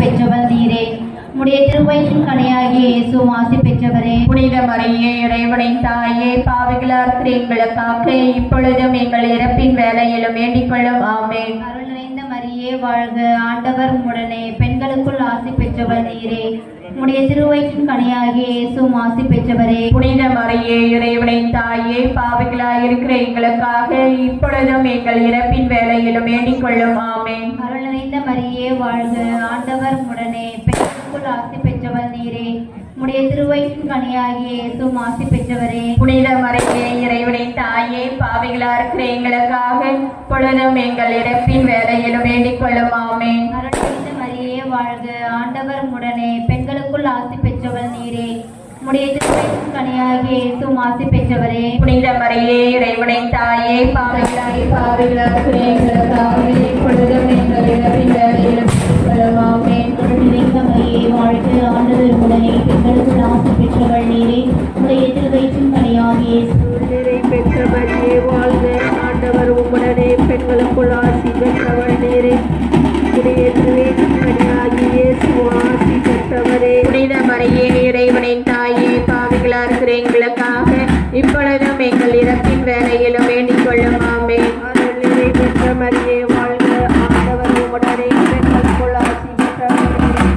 பெற்றவள் நீரே. உடைய திருவயிற்றின் கனியாகிய இயேசுவும் ஆசி பெற்றவரே. புனித மரியே, இறைவனின் தாயே, பாவிகளார் இருக்கிற எங்களுக்காக இப்பொழுதும் எங்கள் இறப்பின் வேலையிலும் வேண்டிக் கொள்ளும். ஆமென். அருள் நிறைந்த மரியே வாழ்க, ஆண்டவர் உடனே பெண்களுக்குள் ஆசி பெற்றவள் நீரே. உடைய திருவயிற்றின் கனியாகிய இயேசுவும் ஆசி பெற்றவரே. புனித மரியே, இறைவனின் தாயே, பாவிகளார் இருக்கிற எங்களுக்காக இப்பொழுதும் எங்கள் இறப்பின் வேலையிலும் வேண்டிக் கொள்ளும். ஆமென். அருள் நிறைந்த மரியே வாழ்க, ஆண்டவர் உடனே பெண்களுக்குள் ஆசி பெற்றவள் நீரே. உடைய திருவயிற்றின் கனியாகிய இயேசுவும் ஆசி பெற்றவரே. புனித மரியே, இறைவனின் தாயே, பாவிகளார் இருக்கிற எங்களுக்காக இப்பொழுதும் எங்கள் இறப்பின் வேலையிலும் வேண்டிக் கொள்ளும். ஆமென். அருள் நிறைந்த மரியே வாழ்க, ஆண்டவர் உடனே பெண்களுக்குள் ஆசி பெற்றவள் நீரே. உடைய திருவயிற்றின் கனியாகிய இயேசுவும் ஆசி பெற்றவரே. புனித மரியே, இறைவனின் தாயே, பாவிகளார் இருக்கிற எங்களுக்காக இப்பொழுதும் எங்கள் இறப்பின் வேலையிலும் வேண்டிக் கொள்ளும். ஆமென். அருள் நிறைந்த மரியே வாழ்க, ஆண்டவர் உடனே பெண்களுக்குள் ஆசி பெற்றவள் நீரே. உடைய திருவயிற்றின் கனியாகிய நீரை பெற்ற மரியே வாழ்க, ஆண்டவர் உம்முடனே பெண்களுக்குள் ஆசி பெற்றவள் நீரே. உடைய திருவயிற்றின் கனியாகிய இயேசுவும் ஆசி பெற்றவரே. புனித மரியே, இறைவனின் தாயே, பாவிகளார் இருக்கிற எங்களுக்காக இப்பொழுதும் எங்கள் இறப்பின் வேலையிலும் வேண்டிக் கொள்ளும். ஆமென். அருள் நிறை பெற்ற மரியே வாழ்க, ஆண்டவர் உம்முடனே பெண்களுக்குள் ஆசி பெற்றவள் நீரே.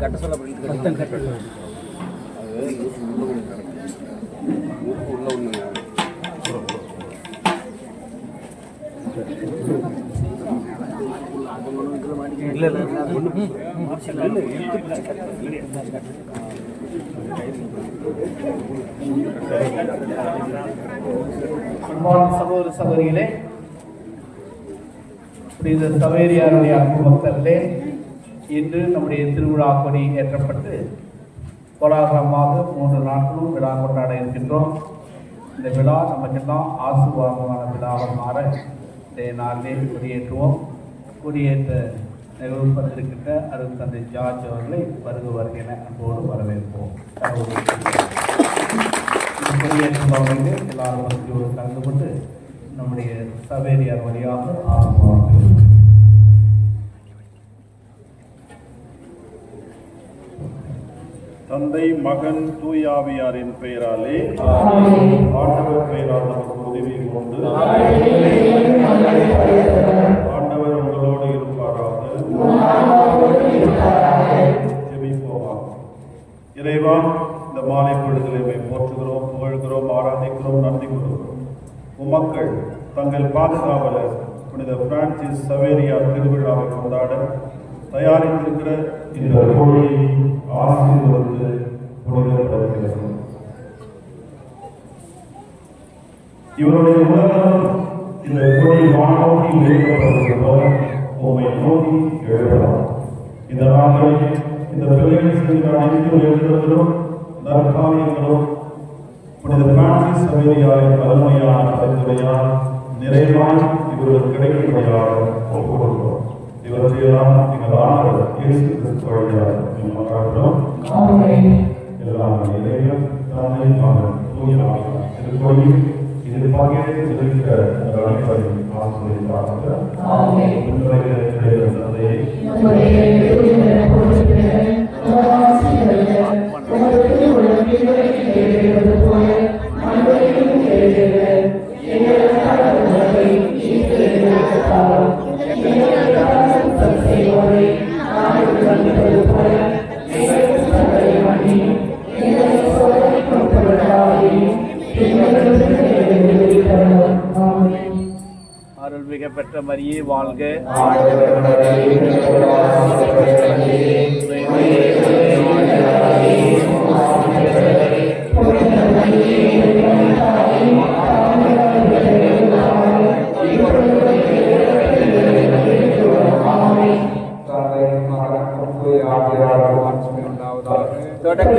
கட்ட சொல்ல உள்ள ஒண்ணு இல்ல சகோதர சகோதரிகளே, புனித சவேரியாருடைய அன்பு பக்தர்களே, இன்று நம்முடைய திருவிழா கொடி ஏற்றப்பட்டு கோலாகலமாக 3 நாட்களும் விழா கொண்டாட இருக்கின்றோம். இந்த விழா நமக்கெல்லாம் ஆசீர்வாதமான விழாவாக மாற இந்த நாளிலே கொடியேற்றுவோம். கொடியேற்ற நிகழ்வந்திருக்கின்ற அருள் தந்தை ஜார்ஜ் அவர்களை வருக என அன்போடு வரவேற்போம். கொடியேற்றும் அவர்களுக்கு எல்லாரும் வசதியோடு கலந்து கொண்டு நம்முடைய சவேரியார் வழியாக ஆரம்பமாக தந்தை மகன் தூயாவியாரின் பெயராலே ஆண்டவர் பெயரால் நமக்கு உதவி கொண்டு ஆண்டவர் உங்களோடு இருப்பாராக. ஜெபிப்போமாக. இறைவா, இந்த மாலை பொழுதிலே போற்றுகிறோம், புகழ்கிறோம், ஆராதிக்கிறோம், நன்றி கூறுகிறோம். உமக்கள் தங்கள் பாதுகாவலர் புனித பிரான்சிஸ் சவேரியார் திருவிழாவை கொண்டாட தயாரித்திருக்கிற இந்த கோழியை ஆசீர்வதித்து புனிதப்படுத்துகிறது. இவருடைய உலகம் இந்த கொடி வானோக்கி எழுதப்படுவது போல உண்மை நோக்கி எழுதலாம். இந்த நாட்களில் இந்த பிள்ளைகள் செய்கிற அனைத்து எழுதுவதும் நற்காரியங்களும் புனித பிரான்சிஸ் சவேரியாரின் அருமையான பரிந்துரையால் நிறைவாய் இவர்கள் கிடைக்கும்படியாக ஒப்புக்கொள்கிறோம். இவற்றையெல்லாம் நீங்கள் ஆண்டவர் இயேசு கிறிஸ்து வழியாக மன்றாடுகிறோம். எல்லாம் இறைவன் தந்தை மகன் தூய ஆவியார் திருக்கோயில் இது பகிர்ந்து இருக்கிற அனைவரையும் ஆசீர்வதிப்பாராக. தந்தையை அருள்மிக பெற்ற மரியே வாழ்க. தொடக்க